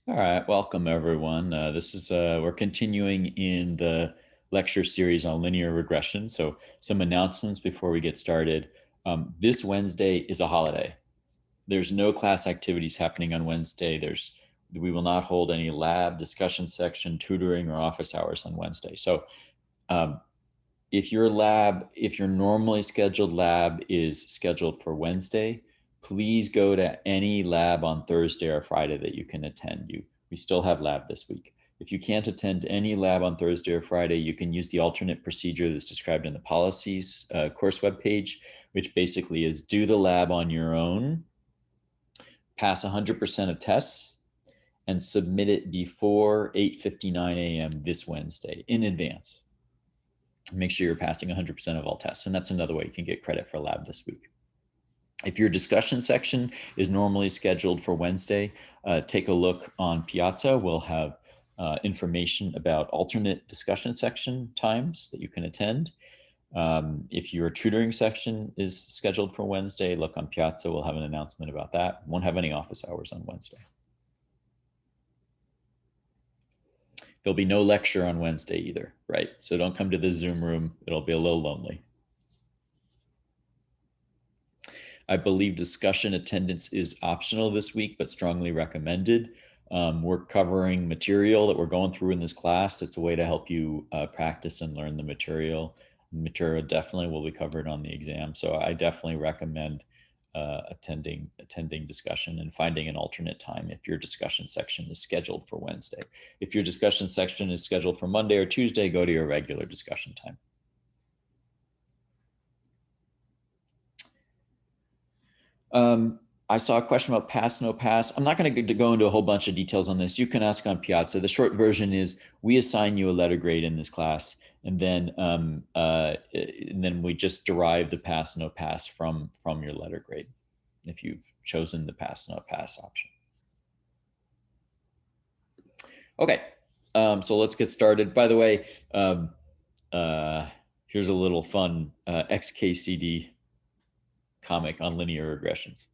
All right, welcome everyone. We're continuing in the lecture series on linear regression. So some announcements before we get started. This Wednesday is a holiday. There's no class activities happening on Wednesday. We will not hold any lab, discussion section, tutoring, or office hours on Wednesday. So um, if your normally scheduled lab is scheduled for Wednesday, please go to any lab on Thursday or Friday that you can attend. We still have lab this week. If you can't attend any lab on Thursday or Friday, you can use the alternate procedure that's described in the policies course webpage, which basically is do the lab on your own, pass 100% of tests, and submit it before 8:59 a.m. this Wednesday in advance. Make sure you're passing 100% of all tests. And that's another way you can get credit for lab this week. If your discussion section is normally scheduled for Wednesday, take a look on Piazza. We'll have information about alternate discussion section times that you can attend. If your tutoring section is scheduled for Wednesday, look on Piazza. We'll have an announcement about that. Won't have any office hours on Wednesday. There'll be no lecture on Wednesday either, right? So don't come to the Zoom room. It'll be a little lonely. I believe discussion attendance is optional this week, but strongly recommended. We're covering material that we're going through in this class. It's a way to help you practice and learn the material. The material definitely will be covered on the exam. So I definitely recommend attending discussion and finding an alternate time if your discussion section is scheduled for Wednesday. If your discussion section is scheduled for Monday or Tuesday, go to your regular discussion time. I saw a question about pass, no pass. I'm not going to go into a whole bunch of details on this. You can ask on Piazza. The short version is we assign you a letter grade in this class, and then we just derive the pass, no pass from your letter grade if you've chosen the pass, no pass option. Okay, so let's get started. By the way, here's a little fun XKCD comic on linear regressions.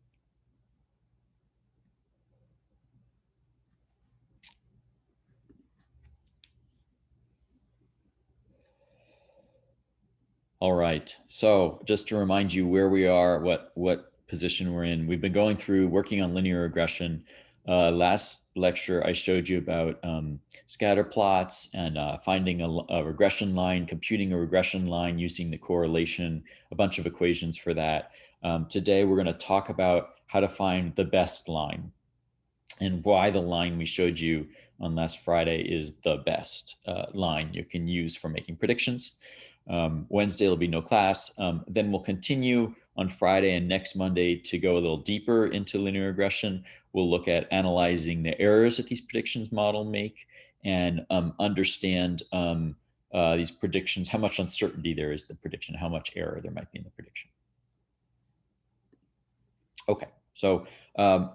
All right. So just to remind you where we are, what position we're in, we've been going through working on linear regression. Last lecture, I showed you about scatter plots and finding a regression line, computing a regression line using the correlation, a bunch of equations for that. Today, we're going to talk about how to find the best line and why the line we showed you on last Friday is the best line you can use for making predictions. Wednesday will be no class. Then we'll continue on Friday and next Monday to go a little deeper into linear regression. We'll look at analyzing the errors that these predictions model make and understand these predictions, how much uncertainty there is in the prediction, how much error there might be in the prediction. Okay, so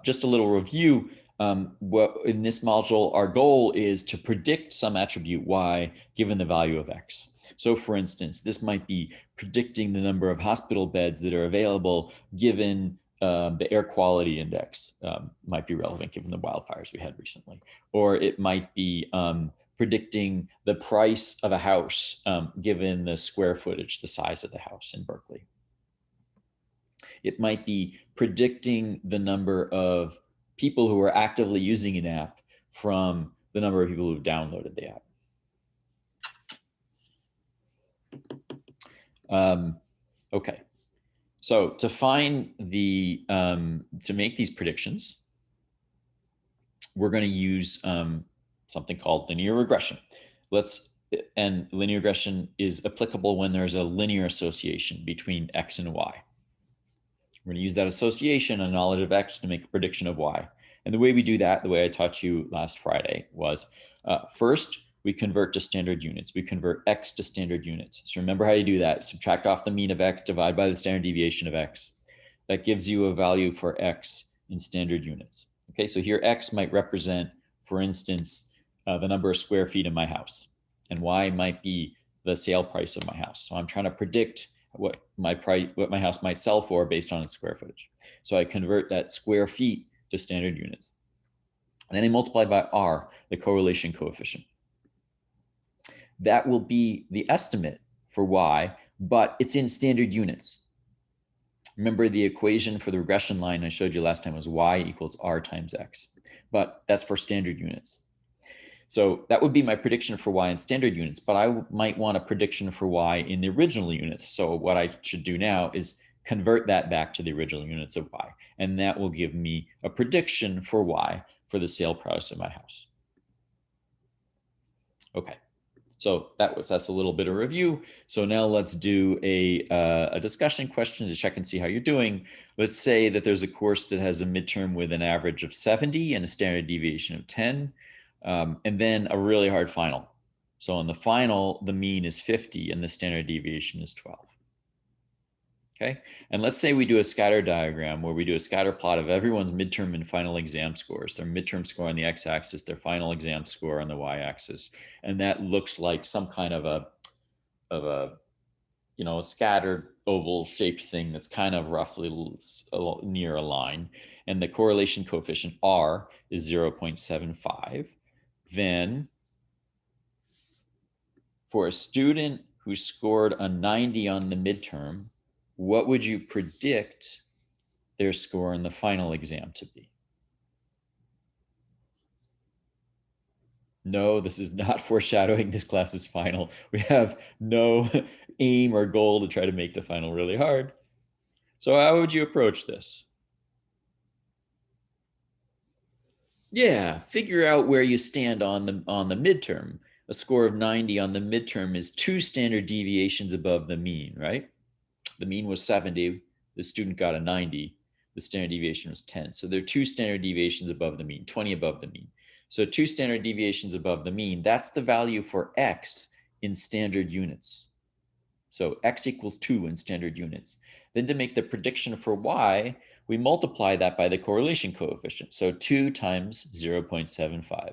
just a little review. In this module, our goal is to predict some attribute y given the value of x. So for instance, this might be predicting the number of hospital beds that are available given the air quality index might be relevant given the wildfires we had recently. Or it might be predicting the price of a house given the square footage, the size of the house in Berkeley. It might be predicting the number of people who are actively using an app from the number of people who've downloaded the app. Okay, so to find to make these predictions, we're going to use something called linear regression. And linear regression is applicable when there's a linear association between x and y. We're going to use that association and knowledge of x to make a prediction of y. And the way we do that, the way I taught you last Friday, was first, we convert to standard units. We convert x to standard units. So remember how you do that. Subtract off the mean of x, divide by the standard deviation of x. That gives you a value for x in standard units. Okay, so here x might represent, for instance, the number of square feet in my house, and y might be the sale price of my house. So I'm trying to predict what my house might sell for based on its square footage. So I convert that square feet to standard units. And then I multiply by R, the correlation coefficient. That will be the estimate for Y, but it's in standard units. Remember the equation for the regression line I showed you last time was Y equals R times X, but that's for standard units. So that would be my prediction for Y in standard units, but I might want a prediction for Y in the original units. So what I should do now is convert that back to the original units of Y, and that will give me a prediction for Y for the sale price of my house. Okay. So that's a little bit of review. So now let's do a discussion question to check and see how you're doing. Let's say that there's a course that has a midterm with an average of 70 and a standard deviation of 10, and then a really hard final. So on the final, the mean is 50 and the standard deviation is 12. Okay, and let's say we do a scatter diagram where we do a scatter plot of everyone's midterm and final exam scores, their midterm score on the x-axis, their final exam score on the y-axis, and that looks like some kind of a a scattered oval shaped thing that's kind of roughly near a line, and the correlation coefficient R is 0.75. Then for a student who scored a 90 on the midterm, what would you predict their score in the final exam to be? No, this is not foreshadowing this class's final. We have no aim or goal to try to make the final really hard. So how would you approach this? Yeah, figure out where you stand on the midterm. A score of 90 on the midterm is 2 standard deviations above the mean, right? The mean was 70. The student got a 90. The standard deviation was 10. So there are 2 standard deviations above the mean, 20 above the mean. So 2 standard deviations above the mean, that's the value for X in standard units. So X equals 2 in standard units. Then to make the prediction for Y, we multiply that by the correlation coefficient. So 2 times 0.75.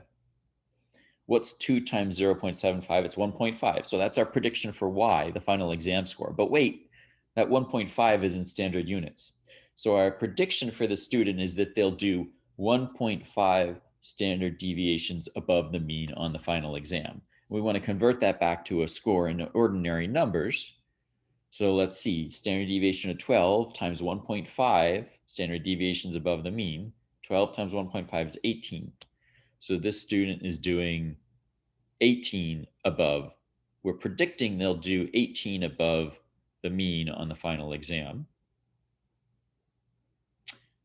What's 2 times 0.75? It's 1.5. So that's our prediction for Y, the final exam score. But wait, that 1.5 is in standard units. So our prediction for the student is that they'll do 1.5 standard deviations above the mean on the final exam. We want to convert that back to a score in ordinary numbers. So let's see, standard deviation of 12 times 1.5 standard deviations above the mean. 12 times 1.5 is 18. So this student is doing 18 above. We're predicting they'll do 18 above the mean on the final exam.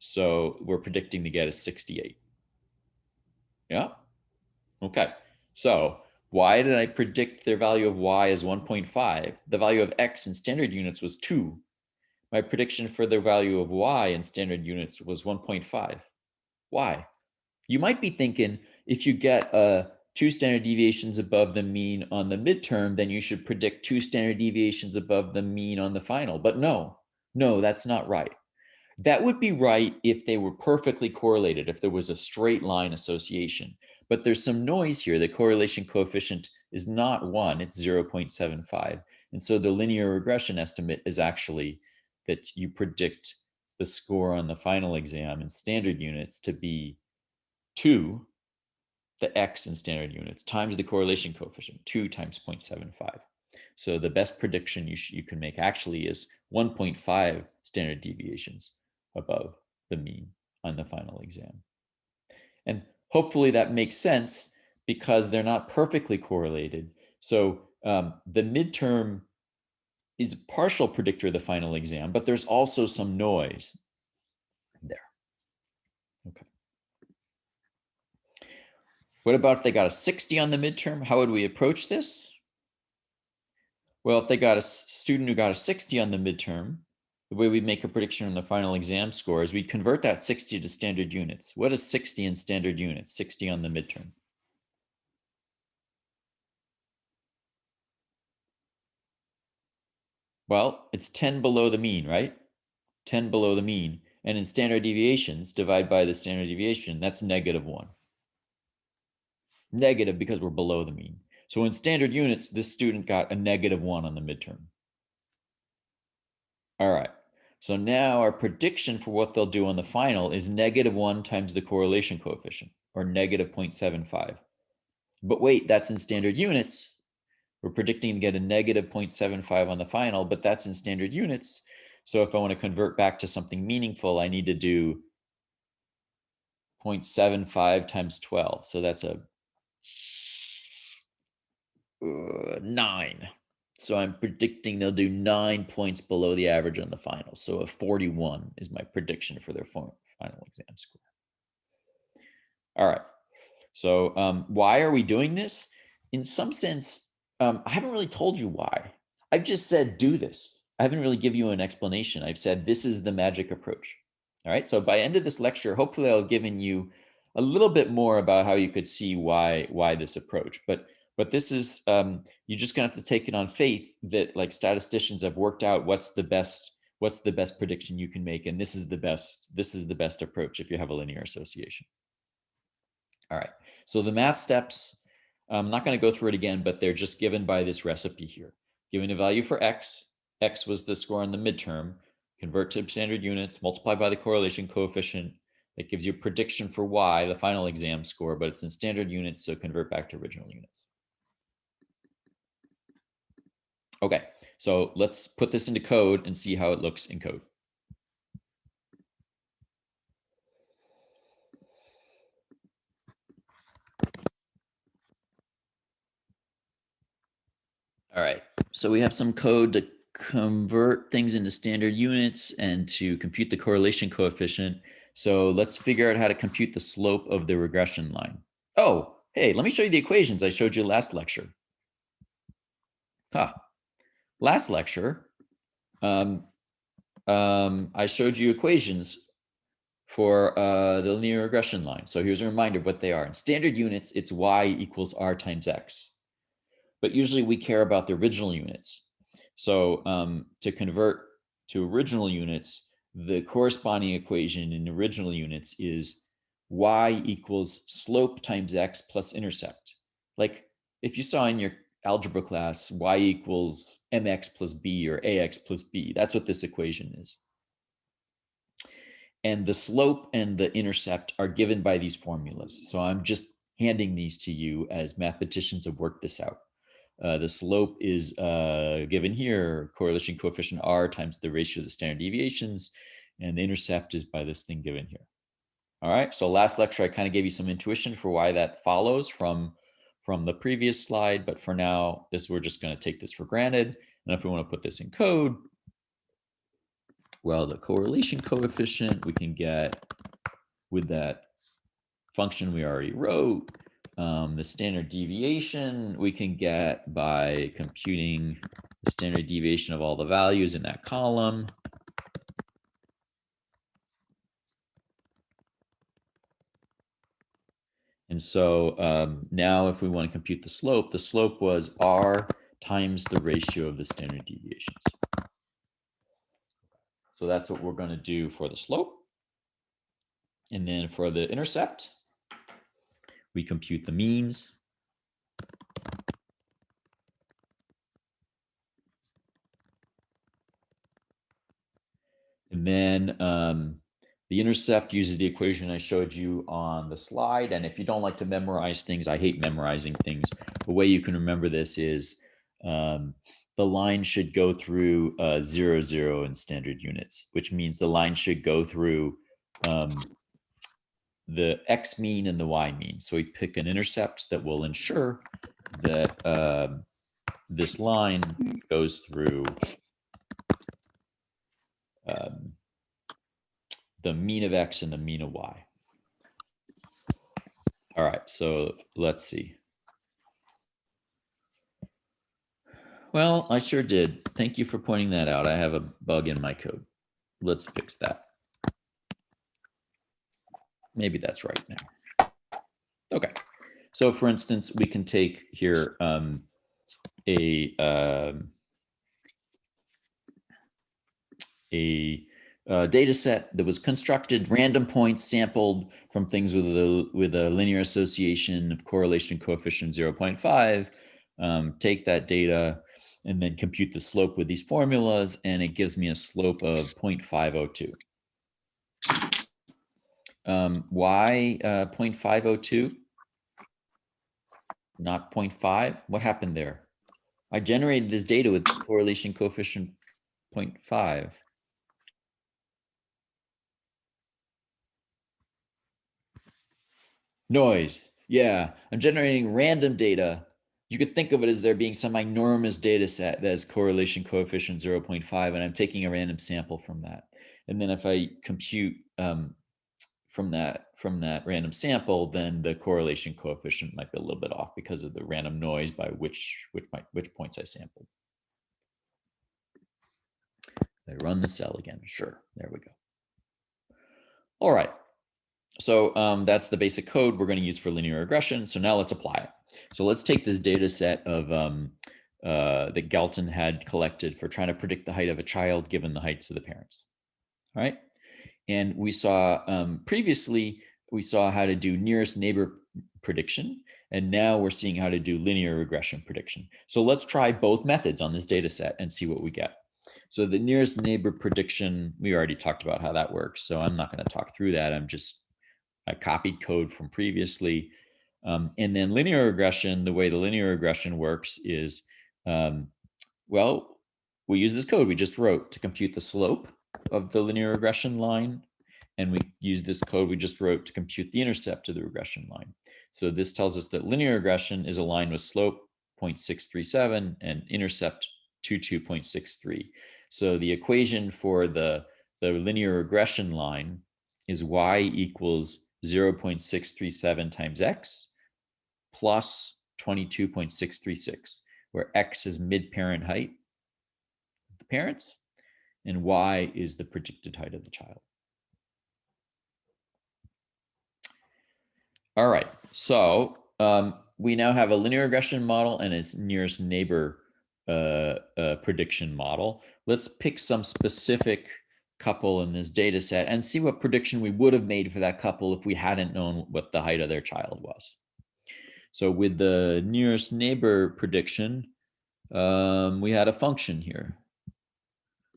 So we're predicting to get a 68. Yeah. Okay. So why did I predict their value of Y as 1.5? The value of X in standard units was 2. My prediction for their value of Y in standard units was 1.5. Why? You might be thinking if you get 2 standard deviations above the mean on the midterm, then you should predict 2 standard deviations above the mean on the final. But no, that's not right. That would be right if they were perfectly correlated, if there was a straight line association. But there's some noise here. The correlation coefficient is not 1, it's 0.75. And so the linear regression estimate is actually that you predict the score on the final exam in standard units to be 2, the X in standard units, times the correlation coefficient, 2 times 0.75. So the best prediction you can make actually is 1.5 standard deviations above the mean on the final exam. And hopefully that makes sense because they're not perfectly correlated. So the midterm is a partial predictor of the final exam, but there's also some noise there. Okay. What about if they got a 60 on the midterm? How would we approach this? Well, if they got a student who got a 60 on the midterm, the way we make a prediction on the final exam score is we convert that 60 to standard units. What is 60 in standard units? 60 on the midterm. Well, it's 10 below the mean, right? 10 below the mean. And in standard deviations, divide by the standard deviation, that's -1. Negative because we're below the mean. So in standard units, this student got a -1 on the midterm. All right. So now our prediction for what they'll do on the final is -1 times the correlation coefficient, or negative 0.75. But wait, that's in standard units. We're predicting to get a negative 0.75 on the final, but that's in standard units. So if I want to convert back to something meaningful, I need to do 0.75 times 12. So that's a 9. So I'm predicting they'll do 9 points below the average on the final. So a 41 is my prediction for their final exam score. All right. So why are we doing this? In some sense, I haven't really told you why. I've just said do this. I haven't really given you an explanation. I've said this is the magic approach. All right. So by end of this lecture, hopefully I'll given you a little bit more about how you could see why this approach. But this is you're just gonna have to take it on faith that like statisticians have worked out what's the best prediction you can make, and this is the best approach if you have a linear association. All right, so the math steps, I'm not going to go through it again, but they're just given by this recipe here. Given a value for x was the score in the midterm, convert to standard units, multiply by the correlation coefficient. That gives you a prediction for y, the final exam score, but it's in standard units, so convert back to original units. Okay, so let's put this into code and see how it looks in code. All right, so we have some code to convert things into standard units and to compute the correlation coefficient. So let's figure out how to compute the slope of the regression line. Oh, hey, let me show you the equations I showed you last lecture. Last lecture, I showed you equations for the linear regression line. So here's a reminder of what they are. In standard units, it's y equals r times x. But usually we care about the original units. So to convert to original units, the corresponding equation in original units is y equals slope times x plus intercept. Like if you saw in your algebra class, y equals mx plus b or ax plus b, that's what this equation is. And the slope and the intercept are given by these formulas. So I'm just handing these to you as mathematicians have worked this out. The slope is given here, correlation coefficient r times the ratio of the standard deviations, and the intercept is by this thing given here. All right, so last lecture I kind of gave you some intuition for why that follows from the previous slide, but for now, we're just going to take this for granted. And if we want to put this in code, well, the correlation coefficient we can get with that function we already wrote. The standard deviation we can get by computing the standard deviation of all the values in that column. And so now if we want to compute the slope was r times the ratio of the standard deviations. So that's what we're going to do for the slope. And then for the intercept, we compute the means. And then the intercept uses the equation I showed you on the slide. And if you don't like to memorize things, I hate memorizing things. The way you can remember this is the line should go through 0, 0 in standard units, which means the line should go through the x mean and the y mean. So we pick an intercept that will ensure that this line goes through the mean of x and the mean of y. All right, so let's see. Well, I sure did. Thank you for pointing that out. I have a bug in my code. Let's fix that. Maybe that's right now. Okay, so for instance, we can take here a data set that was constructed, random points sampled from things with a linear association of correlation coefficient 0.5. Take that data and then compute the slope with these formulas, and it gives me a slope of 0.502. Why 0.502? Not 0.5? What happened there? I generated this data with correlation coefficient 0.5. Noise. Yeah, I'm generating random data. You could think of it as there being some enormous data set that has correlation coefficient 0.5, and I'm taking a random sample from that. And then if I compute from that random sample, then the correlation coefficient might be a little bit off because of the random noise by which points I sampled. I run the cell again. Sure, there we go. All right. So that's the basic code we're going to use for linear regression. So now let's apply it. So let's take this data set of that Galton had collected for trying to predict the height of a child given the heights of the parents. All right. And we saw previously, we saw how to do nearest neighbor prediction. And now we're seeing how to do linear regression prediction. So let's try both methods on this data set and see what we get. So the nearest neighbor prediction, we already talked about how that works. So I'm not going to talk through that. I copied code from previously. And then linear regression, the way the linear regression works is, well, we use this code we just wrote to compute the slope of the linear regression line. And we use this code we just wrote to compute the intercept of the regression line. So this tells us that linear regression is aligned with slope 0.637 and intercept 22.63. So the equation for the linear regression line is y equals 0.637 times x plus 22.636, where x is mid-parent height of the parents and y is the predicted height of the child. All right, so we now have a linear regression model and its nearest neighbor prediction model. Let's pick some specific couple in this data set and see what prediction we would have made for that couple if we hadn't known what the height of their child was. So with the nearest neighbor prediction, we had a function here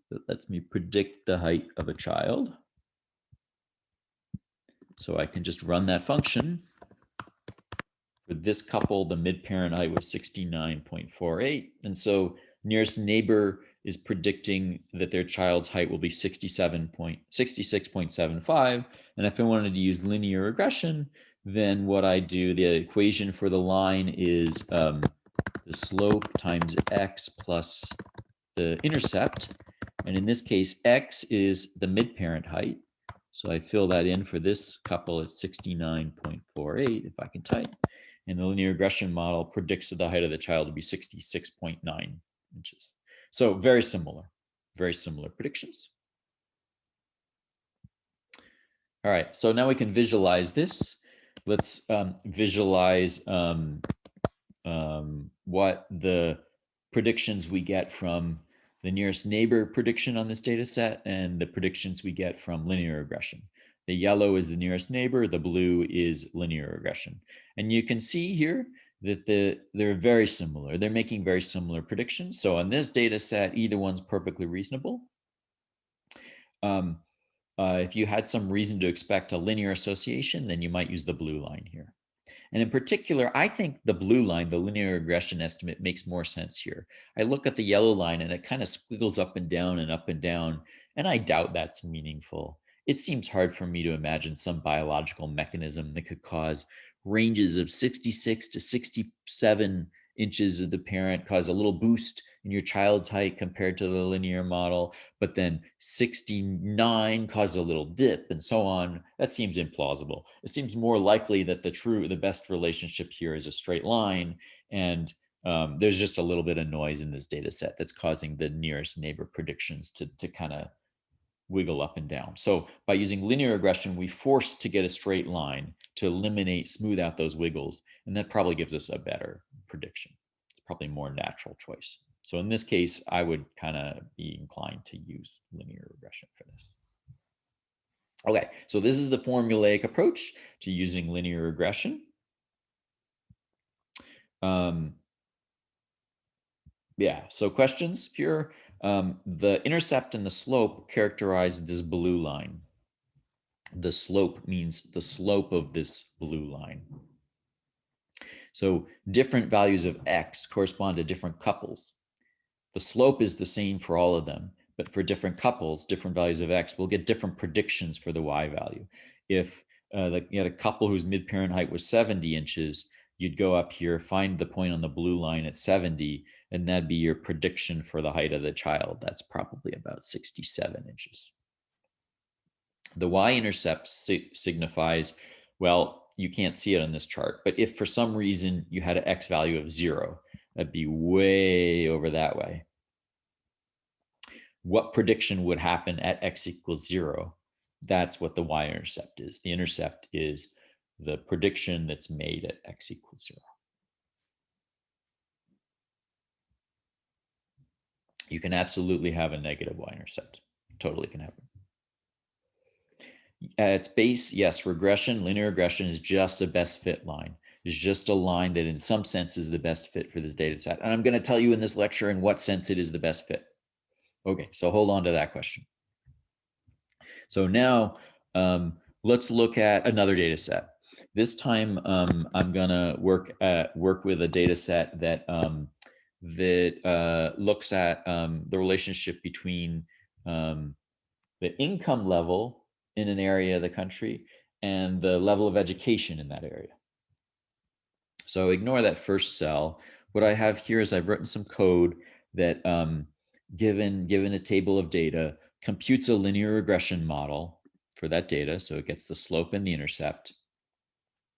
that lets me predict the height of a child. So I can just run that function. For this couple, the mid-parent height was 69.48. And so nearest neighbor is predicting that their child's height will be 66.75. And if I wanted to use linear regression, then what I do, the equation for the line is the slope times x plus the intercept. And in this case, x is the mid-parent height. So I fill that in for this couple at 69.48, if I can type. And the linear regression model predicts that the height of the child will be 66.9 inches. So very similar predictions. All right, so now we can visualize this. Let's visualize what the predictions we get from the nearest neighbor prediction on this data set and the predictions we get from linear regression. The yellow is the nearest neighbor, the blue is linear regression. And you can see here that they're very similar. They're making very similar predictions. So on this data set, either one's perfectly reasonable. If you had some reason to expect a linear association, then you might use the blue line here. And in particular, I think the blue line, the linear regression estimate, makes more sense here. I look at the yellow line and it kind of squiggles up and down and up and down, and I doubt that's meaningful. It seems hard for me to imagine some biological mechanism that could cause ranges of 66 to 67 inches of the parent cause a little boost in your child's height compared to the linear model, but then 69 causes a little dip and so on. That seems implausible. It seems more likely that the best relationship here is a straight line, and there's just a little bit of noise in this data set that's causing the nearest neighbor predictions to kind of wiggle up and down. So by using linear regression, we forced to get a straight line to smooth out those wiggles, and that probably gives us a better prediction. It's probably a more natural choice. So in this case, I would kind of be inclined to use linear regression for this. Okay, so this is the formulaic approach to using linear regression. Yeah, so questions here. The intercept and the slope characterize this blue line. The slope means the slope of this blue line. So different values of x correspond to different couples. The slope is the same for all of them, but for different couples, different values of x, we'll get different predictions for the y value. If you had a couple whose mid-parent height was 70 inches, you'd go up here, find the point on the blue line at 70, and that'd be your prediction for the height of the child. That's probably about 67 inches. The y-intercept signifies, well, you can't see it on this chart, but if for some reason you had an x value of 0, that'd be way over that way. What prediction would happen at x equals 0? That's what the y-intercept is. The intercept is the prediction that's made at x equals 0. You can absolutely have a negative y-intercept. Totally can happen. At its base, yes, regression, linear regression is just a best fit line. It's just a line that in some sense is the best fit for this data set. And I'm going to tell you in this lecture in what sense it is the best fit. Okay, so hold on to that question. So now let's look at another data set. This time I'm going to work with a data set that looks at the relationship between the income level in an area of the country and the level of education in that area. So ignore that first cell. What I have here is I've written some code that given a table of data, computes a linear regression model for that data. So it gets the slope and the intercept.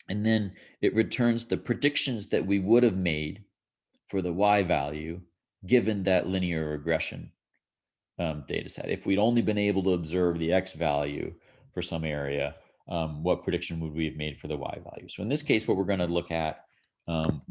And then it returns the predictions that we would have made for the y value given that linear regression data set. If we'd only been able to observe the x value for some area, what prediction would we have made for the y value? So in this case, what we're going to look at, well,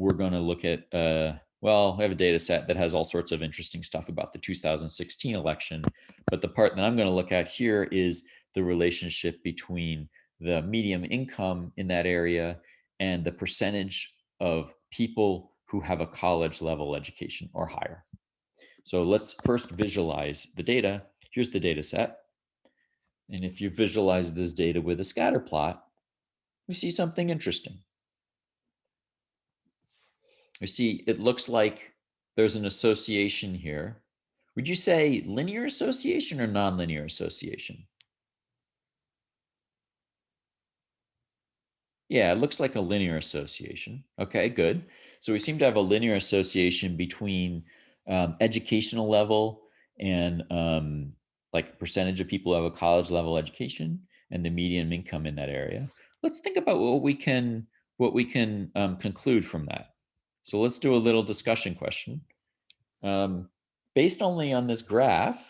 I have a data set that has all sorts of interesting stuff about the 2016 election, but the part that I'm going to look at here is the relationship between the median income in that area and the percentage of people who have a college level education or higher. So let's first visualize the data. Here's the data set. And if you visualize this data with a scatter plot, you see something interesting. You see, it looks like there's an association here. Would you say linear association or nonlinear association? Yeah, it looks like a linear association. Okay, good. So we seem to have a linear association between educational level and like percentage of people who have a college level education and the median income in that area. Let's think about what we can conclude from that. So let's do a little discussion question. Based only on this graph,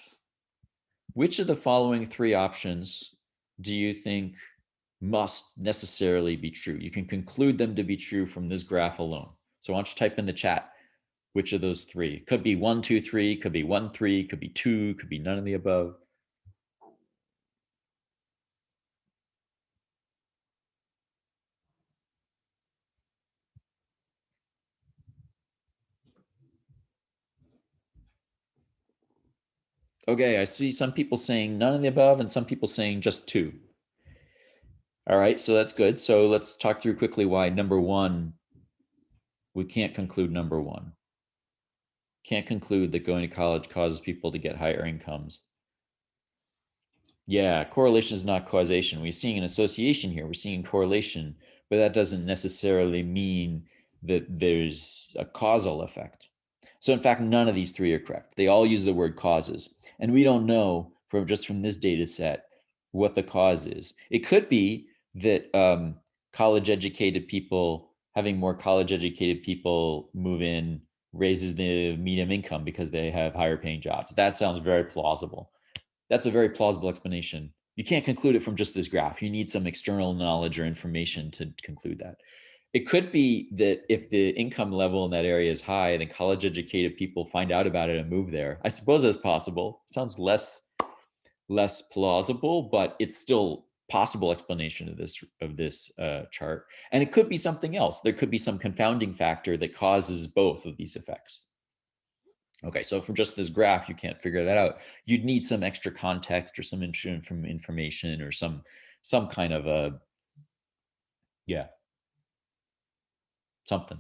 which of the following three options do you think must necessarily be true? You can conclude them to be true from this graph alone. So why don't you type in the chat which of those three? Could be 1, 2, 3, could be 1, 3, could be 2, could be none of the above. Okay, I see some people saying none of the above and some people saying just 2. All right, so that's good. So let's talk through quickly why number 1, we can't conclude number 1. Can't conclude that going to college causes people to get higher incomes. Yeah, correlation is not causation. We're seeing an association here. We're seeing correlation, but that doesn't necessarily mean that there's a causal effect. So in fact, none of these three are correct. They all use the word causes. And we don't know from this data set what the cause is. It could be that having more college educated people move in raises the median income because they have higher paying jobs. That sounds very plausible. That's a very plausible explanation. You can't conclude it from just this graph. You need some external knowledge or information to conclude that. It could be that if the income level in that area is high, then college educated people find out about it and move there. I suppose that's possible. It sounds less plausible, but it's still possible explanation of this chart. And it could be something else. There could be some confounding factor that causes both of these effects. Okay, so for just this graph, you can't figure that out. You'd need some extra context or some information or some kind of a, yeah, something,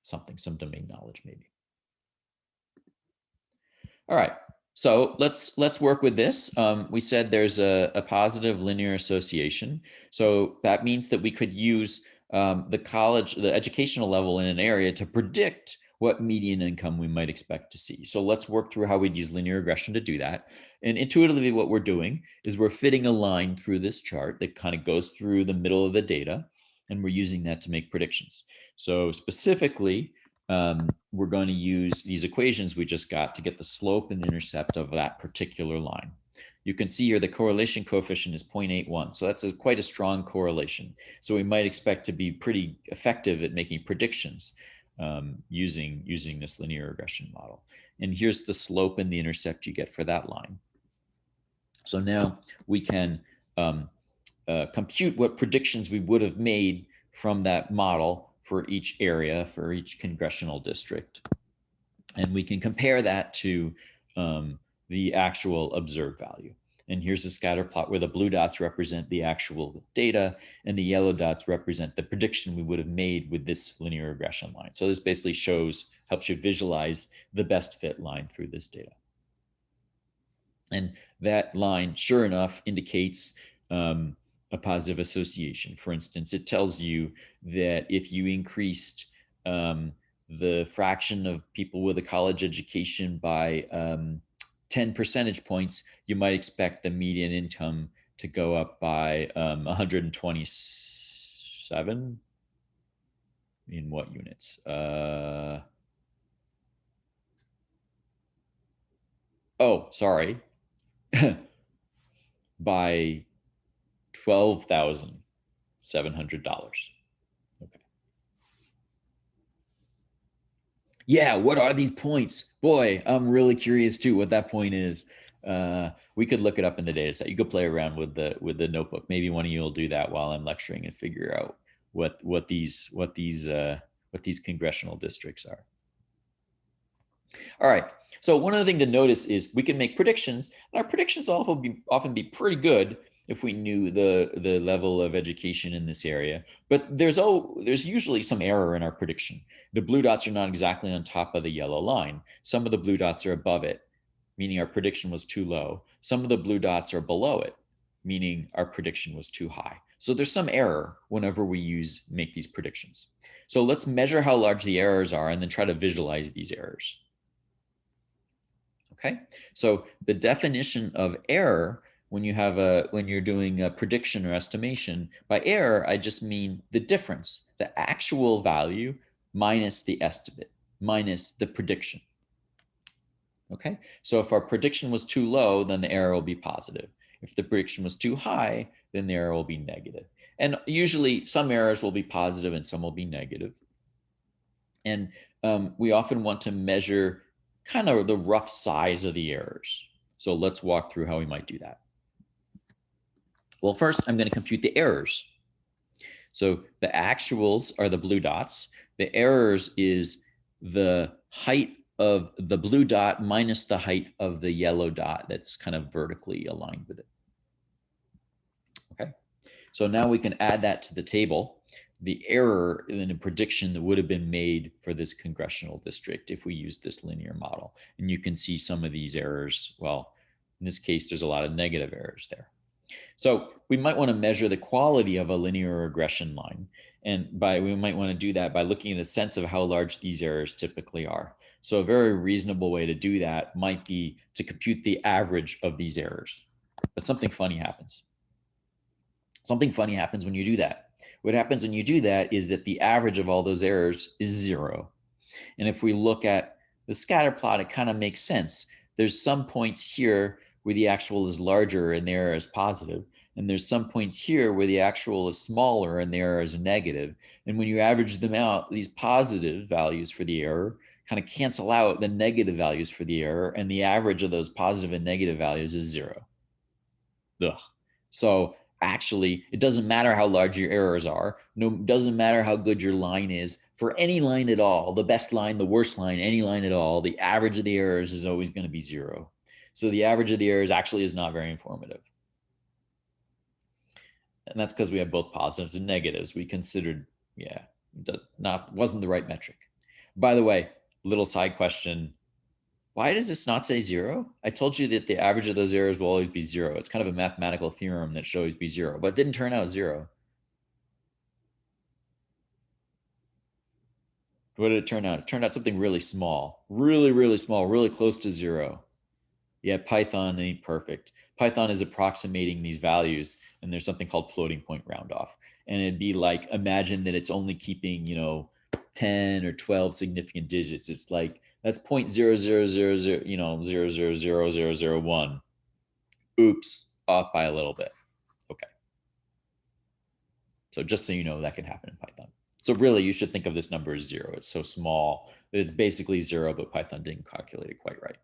some domain knowledge maybe. All right, so let's work with this. We said there's a positive linear association. So that means that we could use the educational level in an area to predict what median income we might expect to see. So let's work through how we'd use linear regression to do that. And intuitively, what we're doing is we're fitting a line through this chart that kind of goes through the middle of the data, and we're using that to make predictions. So specifically, we're going to use these equations we just got to get the slope and the intercept of that particular line. You can see here the correlation coefficient is 0.81. So that's quite a strong correlation. So we might expect to be pretty effective at making predictions using this linear regression model. And here's the slope and the intercept you get for that line. So now we can compute what predictions we would have made from that model for each area, for each congressional district. And we can compare that to the actual observed value. And here's a scatter plot where the blue dots represent the actual data and the yellow dots represent the prediction we would have made with this linear regression line. So this basically helps you visualize the best fit line through this data. And that line, sure enough, indicates a positive association. For instance, it tells you that if you increased the fraction of people with a college education by 10 percentage points, you might expect the median income to go up by 127 in what units? Oh, sorry. By $12,700. Okay. Yeah, what are these points? Boy, I'm really curious too what that point is. We could look it up in the data set. You could play around with the notebook. Maybe one of you will do that while I'm lecturing and figure out what these congressional districts are. All right. So one other thing to notice is we can make predictions. And our predictions often be pretty good if we knew the level of education in this area. But there's usually some error in our prediction. The blue dots are not exactly on top of the yellow line. Some of the blue dots are above it, meaning our prediction was too low. Some of the blue dots are below it, meaning our prediction was too high. So there's some error whenever we make these predictions. So let's measure how large the errors are and then try to visualize these errors. Okay, so the definition of error when you're doing a prediction or estimation, by error, I just mean the difference, the actual value minus the estimate, minus the prediction. Okay, so if our prediction was too low, then the error will be positive. If the prediction was too high, then the error will be negative. And usually some errors will be positive and some will be negative. And we often want to measure kind of the rough size of the errors. So let's walk through how we might do that. Well, first, I'm going to compute the errors. So the actuals are the blue dots. The errors is the height of the blue dot minus the height of the yellow dot that's kind of vertically aligned with it. Okay, so now we can add that to the table. The error in a prediction that would have been made for this congressional district if we use this linear model. And you can see some of these errors. Well, in this case, there's a lot of negative errors there. So we might want to measure the quality of a linear regression line. And we might want to do that by looking at a sense of how large these errors typically are. So a very reasonable way to do that might be to compute the average of these errors. But something funny happens. Something funny happens when you do that. What happens when you do that is that the average of all those errors is 0. And if we look at the scatter plot, it kind of makes sense. There's some points here where the actual is larger and the error is positive. And there's some points here where the actual is smaller and the error is negative. And when you average them out, these positive values for the error kind of cancel out the negative values for the error. And the average of those positive and negative values is 0. Ugh. So actually, it doesn't matter how large your errors are. No, it doesn't matter how good your line is. For any line at all, the best line, the worst line, any line at all, the average of the errors is always going to be 0. So the average of the errors actually is not very informative. And that's because we have both positives and negatives. We considered, wasn't the right metric. By the way, little side question. Why does this not say 0? I told you that the average of those errors will always be 0. It's kind of a mathematical theorem that should always be 0, but it didn't turn out 0. What did it turn out? It turned out something really small, really, really small, really close to 0. Yeah, Python ain't perfect. Python is approximating these values, and there's something called floating point round off. And it'd be like, imagine that it's only keeping, 10 or 12 significant digits. It's like, that's 0.0000, 0.000001. Oops, off by a little bit. Okay. So just so you know, that can happen in Python. So really, you should think of this number as 0. It's so small that it's basically 0, but Python didn't calculate it quite right.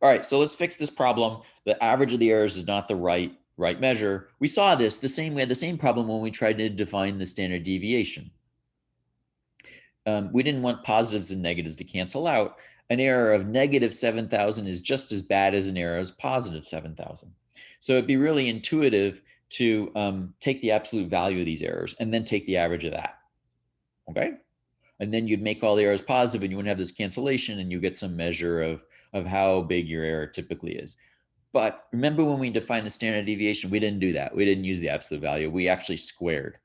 All right, so let's fix this problem. The average of the errors is not the right measure. We saw this the same way, the same problem when we tried to define the standard deviation. We didn't want positives and negatives to cancel out. An error of negative 7,000 is just as bad as an error of positive 7,000. So it'd be really intuitive to take the absolute value of these errors and then take the average of that. Okay? And then you'd make all the errors positive and you wouldn't have this cancellation and you get some measure of how big your error typically is. But remember when we defined the standard deviation, we didn't do that. We didn't use the absolute value. We actually squared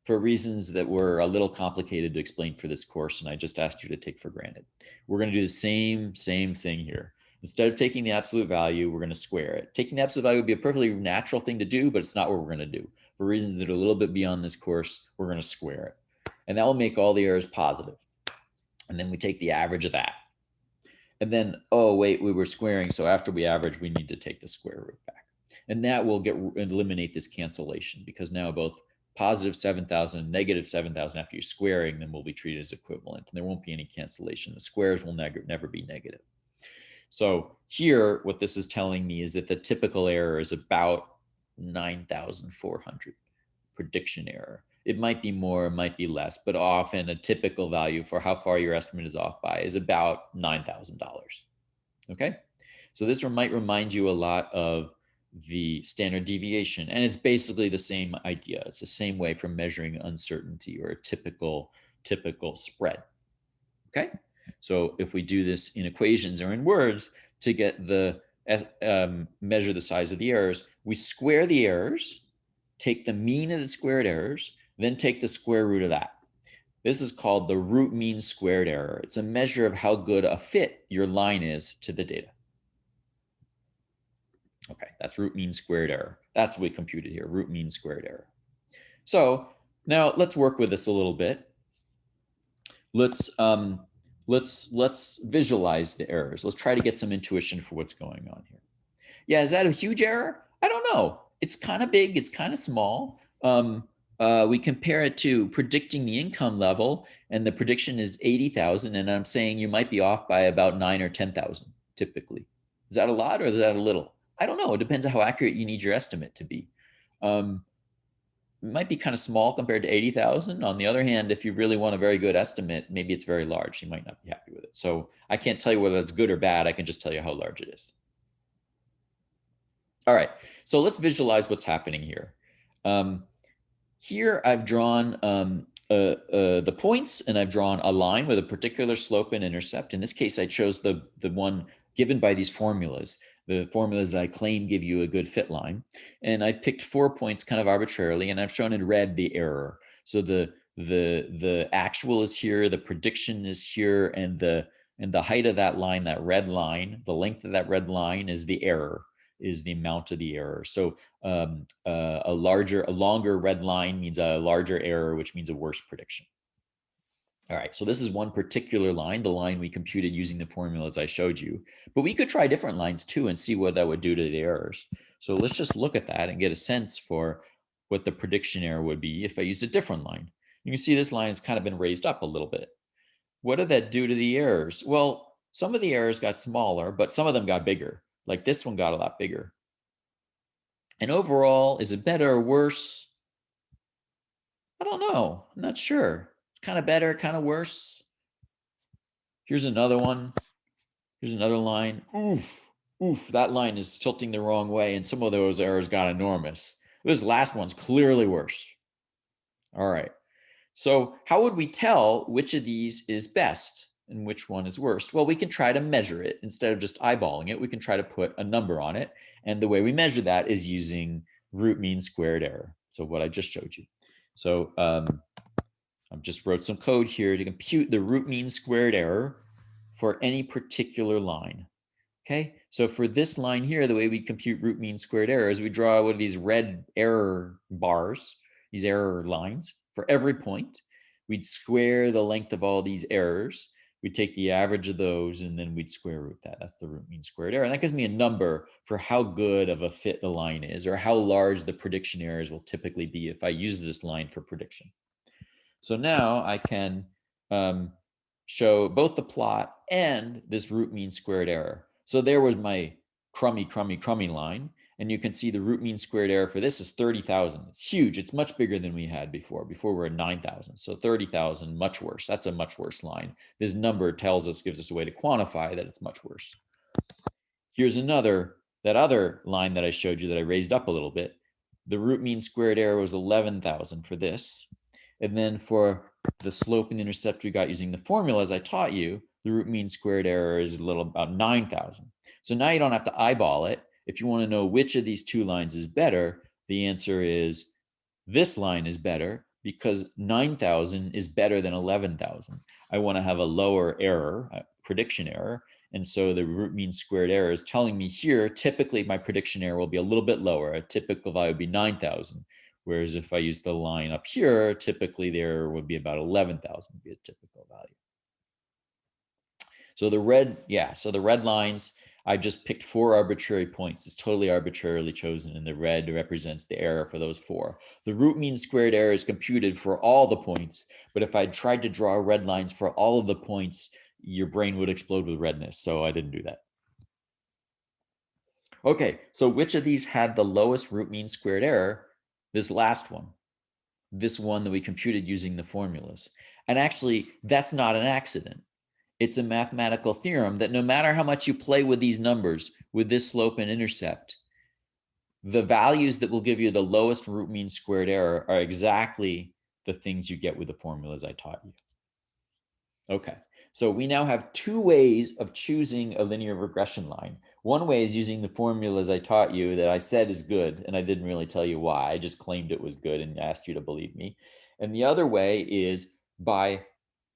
for reasons that were a little complicated to explain for this course, and I just asked you to take for granted. We're going to do the same thing here. Instead of taking the absolute value, we're going to square it. Taking the absolute value would be a perfectly natural thing to do, but it's not what we're going to do. For reasons that are a little bit beyond this course, we're going to square it. And that will make all the errors positive. And then we take the average of that. And then, oh, wait, we were squaring. So after we average, we need to take the square root back. And that will eliminate this cancellation because now both positive 7,000 and negative 7,000 after you're squaring them will be treated as equivalent. And there won't be any cancellation. The squares will never be negative. So here, what this is telling me is that the typical error is about 9,400 prediction error. It might be more, it might be less, but often a typical value for how far your estimate is off by is about $9,000. Okay, so this might remind you a lot of the standard deviation, and it's basically the same idea. It's the same way for measuring uncertainty or a typical spread. Okay, so if we do this in equations or in words to get the measure the size of the errors, we square the errors, take the mean of the squared errors, then take the square root of that. This is called the root mean squared error. It's a measure of how good a fit your line is to the data. Okay, that's root mean squared error. That's what we computed here, root mean squared error. So now let's work with this a little bit. Let's visualize the errors. Let's try to get some intuition for what's going on here. Yeah, is that a huge error? I don't know. It's kind of big. It's kind of small. We compare it to predicting the income level, and the prediction is 80,000, and I'm saying you might be off by about 9 or 10,000 typically. Is that a lot or is that a little? I don't know. It depends on how accurate you need your estimate to be. It might be kind of small compared to 80,000. On the other hand, if you really want a very good estimate, maybe it's very large. You might not be happy with it. So I can't tell you whether it's good or bad. I can just tell you how large it is. All right, so let's visualize what's happening here. Here I've drawn the points, and I've drawn a line with a particular slope and intercept. In this case, I chose the one given by these formulas, the formulas that I claim give you a good fit line. And I picked 4 points kind of arbitrarily, and I've shown in red the error. So the actual is here, the prediction is here, and the height of that line, that red line, the length of that red line is the error, is the amount of the error. So a longer red line means a larger error, which means a worse prediction. All right, so this is one particular line, the line we computed using the formulas I showed you. But we could try different lines too and see what that would do to the errors. So let's just look at that and get a sense for what the prediction error would be if I used a different line. You can see this line has kind of been raised up a little bit. What did that do to the errors? Well, some of the errors got smaller, but some of them got bigger. Like this one got a lot bigger. And overall, is it better or worse? I don't know. I'm not sure. It's kind of better, kind of worse. Here's another one. Here's another line. Oof, that line is tilting the wrong way, and some of those errors got enormous. This last one's clearly worse. All right. So how would we tell which of these is best and which one is worst? Well, we can try to measure it. Instead of just eyeballing it, we can try to put a number on it. And the way we measure that is using root mean squared error. So what I just showed you. So I just wrote some code here to compute the root mean squared error for any particular line. Okay, so for this line here, the way we compute root mean squared error is we draw one of these red error bars, these error lines for every point. We'd square the length of all these errors. We'd take the average of those, and then we'd square root that. That's the root mean squared error. And that gives me a number for how good of a fit the line is, or how large the prediction errors will typically be if I use this line for prediction. So now I can show both the plot and this root mean squared error. So there was my crummy line. And you can see the root mean squared error for this is 30,000. It's huge. It's much bigger than we had before. Before we were at 9,000. So 30,000, much worse. That's a much worse line. This number tells us, gives us a way to quantify that it's much worse. Here's another, that other line that I showed you that I raised up a little bit. The root mean squared error was 11,000 for this. And then for the slope and intercept we got using the formula, as I taught you, the root mean squared error is a little about 9,000. So now you don't have to eyeball it. If you want to know which of these two lines is better, the answer is this line is better because 9,000 is better than 11,000. I want to have a lower error, a prediction error. And so the root mean squared error is telling me here, typically my prediction error will be a little bit lower. A typical value would be 9,000. Whereas if I use the line up here, typically there would be about 11,000 would be a typical value. So the red, so the red lines, I just picked 4 arbitrary points. It's totally arbitrarily chosen, and the red represents the error for those 4. The root mean squared error is computed for all the points, but if I tried to draw red lines for all of the points, your brain would explode with redness, so I didn't do that. Okay, so which of these had the lowest root mean squared error? This last one. This one that we computed using the formulas. And actually, that's not an accident. It's a mathematical theorem that no matter how much you play with these numbers, with this slope and intercept, the values that will give you the lowest root mean squared error are exactly the things you get with the formulas I taught you. Okay, so we now have 2 ways of choosing a linear regression line. One way is using the formulas I taught you that I said is good, and I didn't really tell you why. I just claimed it was good and asked you to believe me. And the other way is by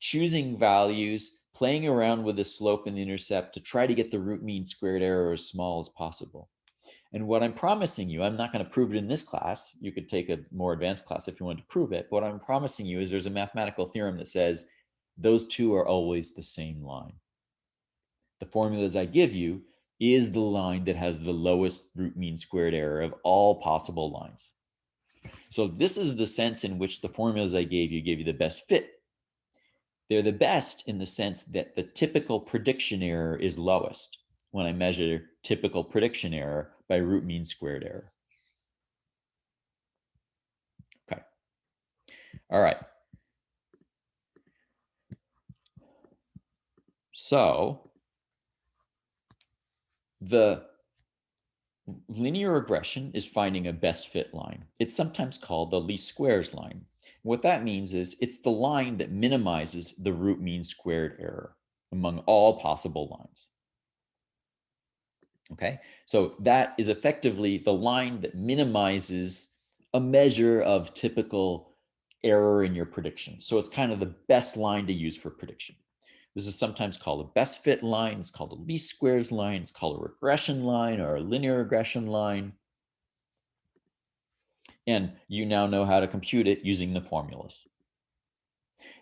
choosing values, playing around with the slope and the intercept to try to get the root mean squared error as small as possible. And what I'm promising you, I'm not going to prove it in this class. You could take a more advanced class if you want to prove it. But what I'm promising you is there's a mathematical theorem that says those two are always the same line. The formulas I give you is the line that has the lowest root mean squared error of all possible lines. So this is the sense in which the formulas I gave you the best fit. They're the best in the sense that the typical prediction error is lowest when I measure typical prediction error by root mean squared error. Okay. All right. So the linear regression is finding a best fit line. It's sometimes called the least squares line. What that means is it's the line that minimizes the root mean squared error among all possible lines. Okay, so that is effectively the line that minimizes a measure of typical error in your prediction. So it's kind of the best line to use for prediction. This is sometimes called a best fit line. It's called a least squares line. It's called a regression line or a linear regression line. And you now know how to compute it using the formulas.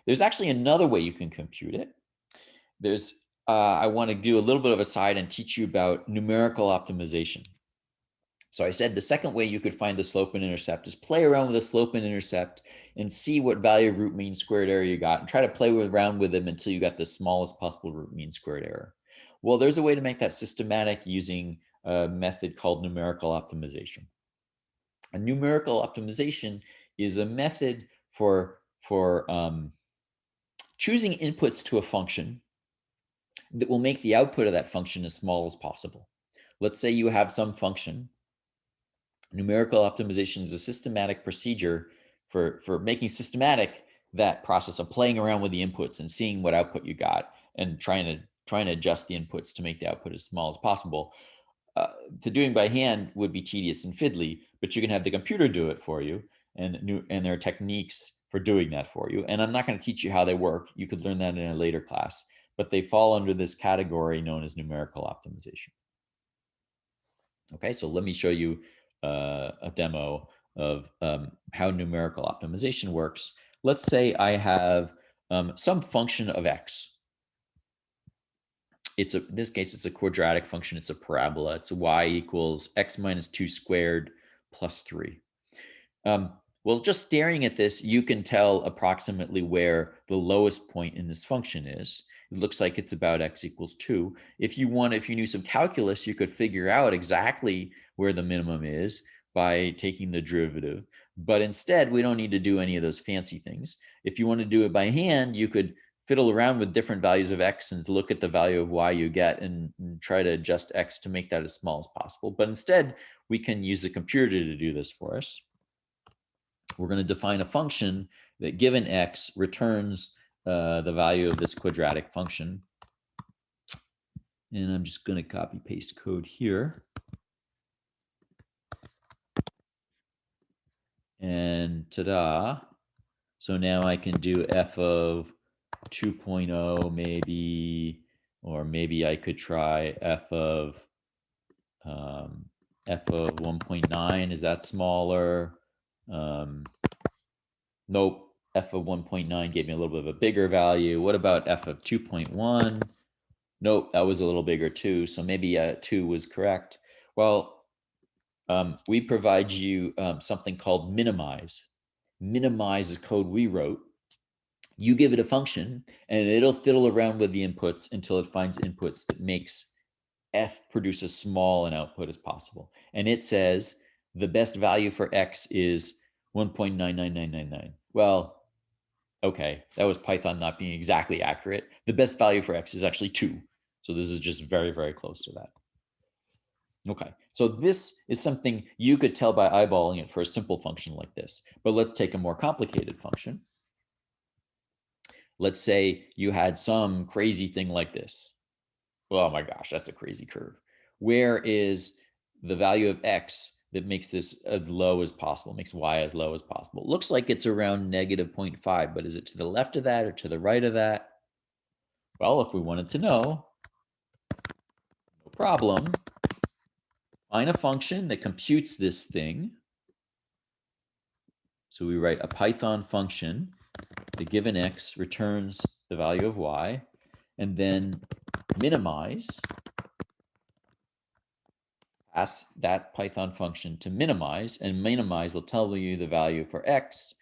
There's actually another way you can compute it. I want to do a little bit of a side and teach you about numerical optimization. So I said the second way you could find the slope and intercept is play around with the slope and intercept and see what value of root mean squared error you got and try to play around with them until you got the smallest possible root mean squared error. Well, there's a way to make that systematic using a method called numerical optimization. A numerical optimization is a method for choosing inputs to a function that will make the output of that function as small as possible. Let's say you have some function. Numerical optimization is a systematic procedure for making systematic that process of playing around with the inputs and seeing what output you got and trying to adjust the inputs to make the output as small as possible. To doing by hand would be tedious and fiddly, but you can have the computer do it for you, and there are techniques for doing that for you. And I'm not going to teach you how they work. You could learn that in a later class, but they fall under this category known as numerical optimization. Okay, so let me show you a demo of how numerical optimization works. Let's say I have some function of x. In this case, it's a quadratic function. It's a parabola. It's y equals x minus 2 squared plus 3. Well, just staring at this, you can tell approximately where the lowest point in this function is. It looks like it's about x equals 2. If you knew some calculus, you could figure out exactly where the minimum is by taking the derivative. But instead, we don't need to do any of those fancy things. If you want to do it by hand, you could fiddle around with different values of x and look at the value of y you get and try to adjust x to make that as small as possible. But instead, we can use the computer to do this for us. We're going to define a function that, given x, returns the value of this quadratic function. And I'm just going to copy paste code here. And ta-da. So now I can do f of 2.0 maybe, or maybe I could try f of 1.9. Is that smaller? Nope. F of 1.9 gave me a little bit of a bigger value. What about f of 2.1? Nope, that was a little bigger too. So maybe 2 was correct. Well, we provide you something called minimize. Minimize is code we wrote. You give it a function and it'll fiddle around with the inputs until it finds inputs that makes f produce as small an output as possible. And it says the best value for x is 1.99999. Well, okay, that was Python not being exactly accurate. The best value for x is actually 2. So this is just very, very close to that. Okay, so this is something you could tell by eyeballing it for a simple function like this. But let's take a more complicated function. Let's say you had some crazy thing like this. Oh my gosh, that's a crazy curve. Where is the value of x that makes this as low as possible, makes y as low as possible? It looks like it's around negative 0.5, but is it to the left of that or to the right of that? Well, if we wanted to know, no problem. Find a function that computes this thing. So we write a Python function, the given x returns the value of y, and then minimize, ask that Python function to minimize, and minimize will tell you the value for x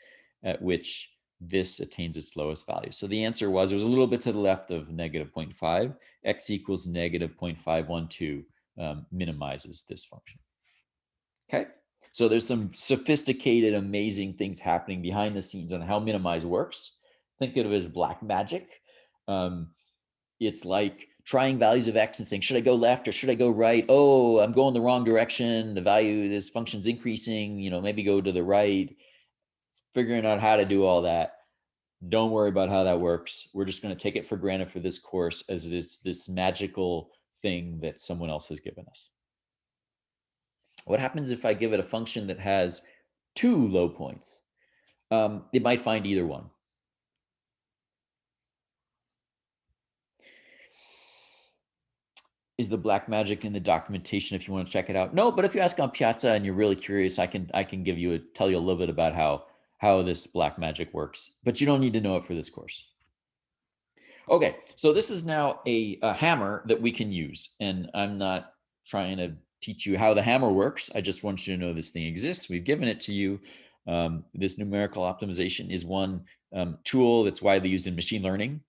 at which this attains its lowest value. So the answer was, it was a little bit to the left of negative 0.5. X equals negative 0.512 minimizes this function. Okay, so there's some sophisticated, amazing things happening behind the scenes on how minimize works. Think of it as black magic. It's like trying values of x and saying, should I go left or should I go right? Oh, I'm going the wrong direction. The value of this function's increasing, maybe go to the right. Figuring out how to do all that. Don't worry about how that works. We're just going to take it for granted for this course as this magical thing that someone else has given us. What happens if I give it a function that has 2 low points? It might find either one. Is the black magic in the documentation if you want to check it out? No, but if you ask on Piazza and you're really curious, I can tell you a little bit about how this black magic works, but you don't need to know it for this course. Okay, so this is now a hammer that we can use, and I'm not trying to teach you how the hammer works. I just want you to know this thing exists. We've given it to you. This numerical optimization is one tool that's widely used in machine learning.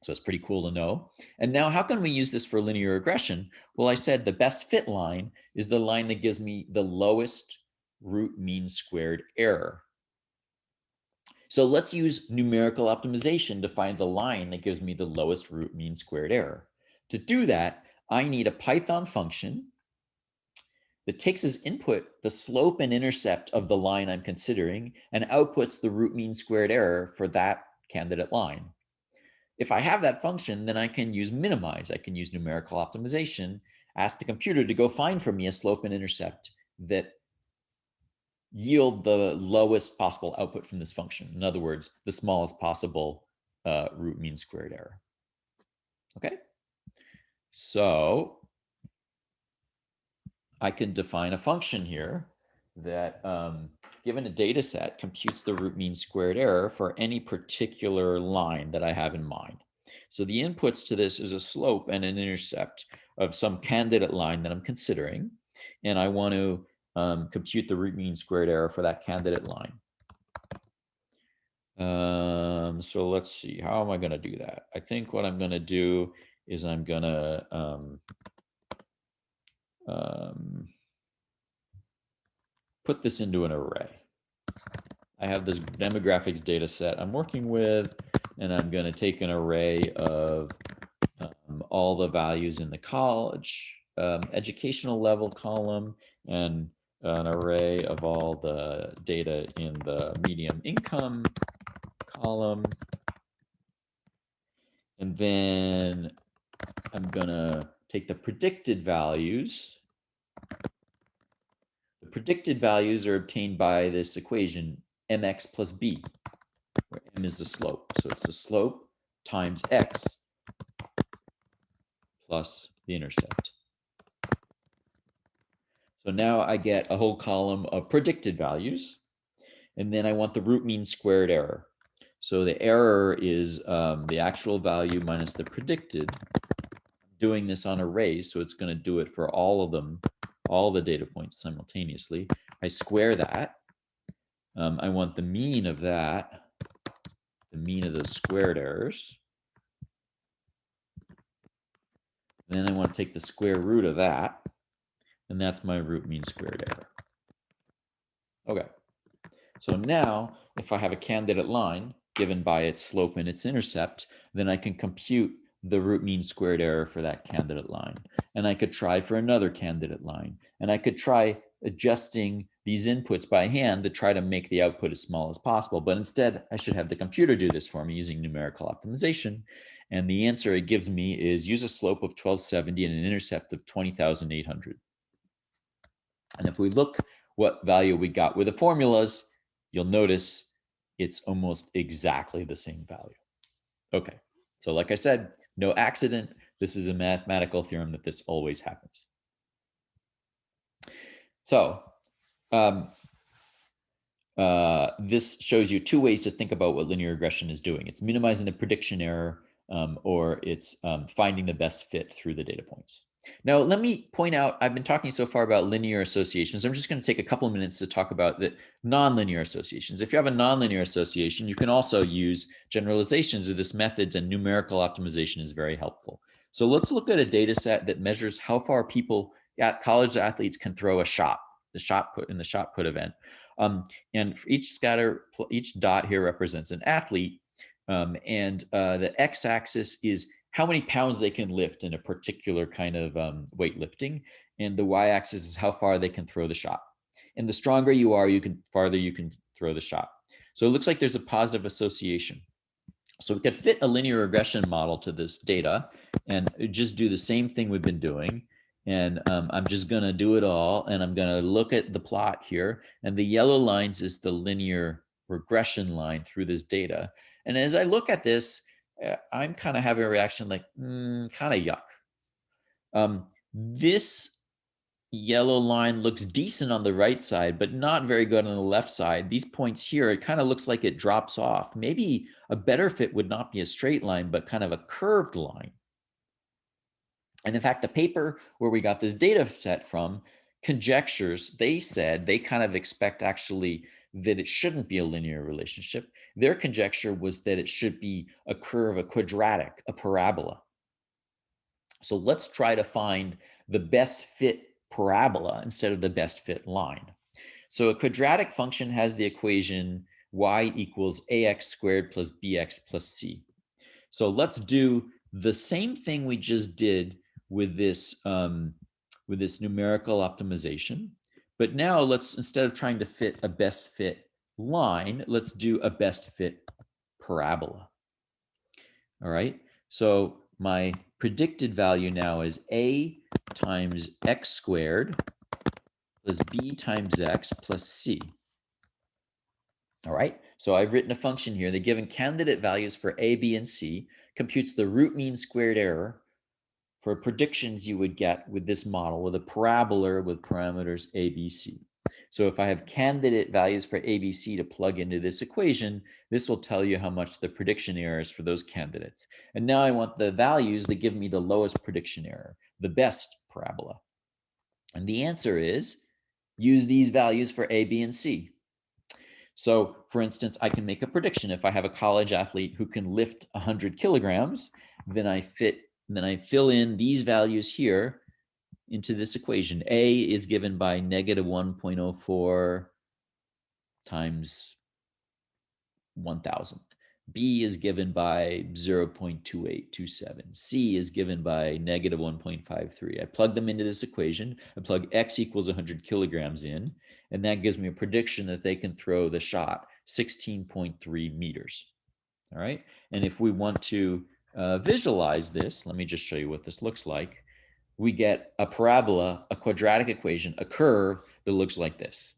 So it's pretty cool to know. And now how can we use this for linear regression? Well, I said the best fit line is the line that gives me the lowest root mean squared error. So let's use numerical optimization to find the line that gives me the lowest root mean squared error. To do that, I need a Python function that takes as input the slope and intercept of the line I'm considering and outputs the root mean squared error for that candidate line. If I have that function, then I can use minimize. I can use numerical optimization, ask the computer to go find for me a slope and intercept that yield the lowest possible output from this function. In other words, the smallest possible root mean squared error. Okay, so I can define a function here that, given a data set, computes the root mean squared error for any particular line that I have in mind. So the inputs to this is a slope and an intercept of some candidate line that I'm considering, and I want to compute the root mean squared error for that candidate line. So let's see, how am I going to do that? I think what I'm going to do is I'm going to put this into an array. I have this demographics data set I'm working with, and I'm going to take an array of all the values in the college educational level column and an array of all the data in the medium income column. And then I'm going to take the predicted values. The predicted values are obtained by this equation, mx plus b, where m is the slope. So it's the slope times x plus the intercept. So now I get a whole column of predicted values, and then I want the root mean squared error. So the error is the actual value minus the predicted. I'm doing this on arrays, so it's going to do it for all of them, all the data points simultaneously. I square that. I want the mean of that, the mean of those squared errors. And then I want to take the square root of that, and that's my root mean squared error. Okay, so now if I have a candidate line given by its slope and its intercept, then I can compute the root mean squared error for that candidate line. And I could try for another candidate line. And I could try adjusting these inputs by hand to try to make the output as small as possible. But instead, I should have the computer do this for me using numerical optimization. And the answer it gives me is use a slope of 1270 and an intercept of 20,800. And if we look what value we got with the formulas, you'll notice it's almost exactly the same value. Okay, so like I said, no accident. This is a mathematical theorem that this always happens. So this shows you two ways to think about what linear regression is doing. It's minimizing the prediction error, or it's finding the best fit through the data points. Now, let me point out, I've been talking so far about linear associations. I'm just going to take a couple of minutes to talk about the nonlinear associations. If you have a nonlinear association, you can also use generalizations of this methods, and numerical optimization is very helpful. So let's look at a data set that measures how far people, college athletes, can throw a shot, the shot put in the shot put event. And for each dot here represents an athlete, and the x-axis is how many pounds they can lift in a particular kind of weightlifting, and the y-axis is how far they can throw the shot. And the stronger you are, farther you can throw the shot. So it looks like there's a positive association. So we could fit a linear regression model to this data and just do the same thing we've been doing. And I'm just going to do it all. And I'm going to look at the plot here. And the yellow lines is the linear regression line through this data. And as I look at this, I'm kind of having a reaction like, kind of yuck. This yellow line looks decent on the right side, but not very good on the left side. These points here, it kind of looks like it drops off. Maybe a better fit would not be a straight line, but kind of a curved line. And in fact, the paper where we got this data set from conjectures, they said they kind of expect actually that it shouldn't be a linear relationship. Their conjecture was that it should be a curve, a quadratic, a parabola. So let's try to find the best fit parabola instead of the best fit line. So a quadratic function has the equation y equals ax squared plus bx plus c. So let's do the same thing we just did with this numerical optimization. But now let's, instead of trying to fit a best fit line, let's do a best fit parabola. All right. So my predicted value now is a times x squared plus b times x plus c. All right. So I've written a function here. The given candidate values for a, b, and c computes the root mean squared error for predictions you would get with this model with a parabola with parameters a, b, c. So if I have candidate values for a, b, c to plug into this equation, this will tell you how much the prediction error is for those candidates. And now I want the values that give me the lowest prediction error, the best parabola. And the answer is use these values for a, b, and c. So for instance, I can make a prediction. If I have a college athlete who can lift 100 kilograms, then I fill in these values here into this equation. A is given by negative 1.04 times 1,000. B is given by 0.2827. C is given by negative 1.53. I plug them into this equation. I plug x equals 100 kilograms in, and that gives me a prediction that they can throw the shot 16.3 meters. All right. And if we want to visualize this, let me just show you what this looks like. We get a parabola, a quadratic equation, a curve that looks like this.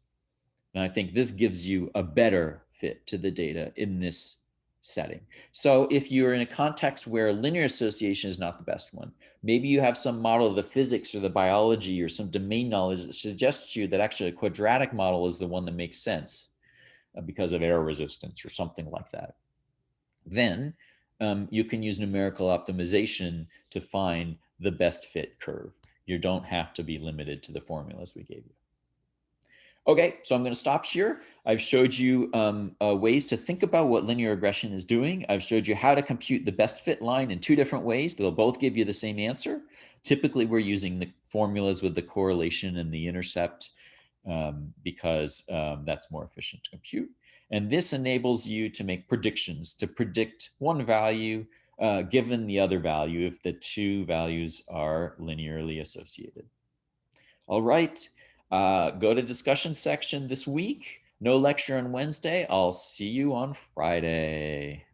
And I think this gives you a better fit to the data in this setting. So if you're in a context where linear association is not the best one, maybe you have some model of the physics or the biology or some domain knowledge that suggests to you that actually a quadratic model is the one that makes sense because of error resistance or something like that. Then you can use numerical optimization to find the best fit curve. You don't have to be limited to the formulas we gave you. Okay, so I'm going to stop here. I've showed you ways to think about what linear regression is doing. I've showed you how to compute the best fit line in two different ways. They'll both give you the same answer. Typically, we're using the formulas with the correlation and the intercept because that's more efficient to compute. And this enables you to make predictions, to predict one value given the other value if the two values are linearly associated. All right. Go to discussion section this week. No lecture on Wednesday. I'll see you on Friday.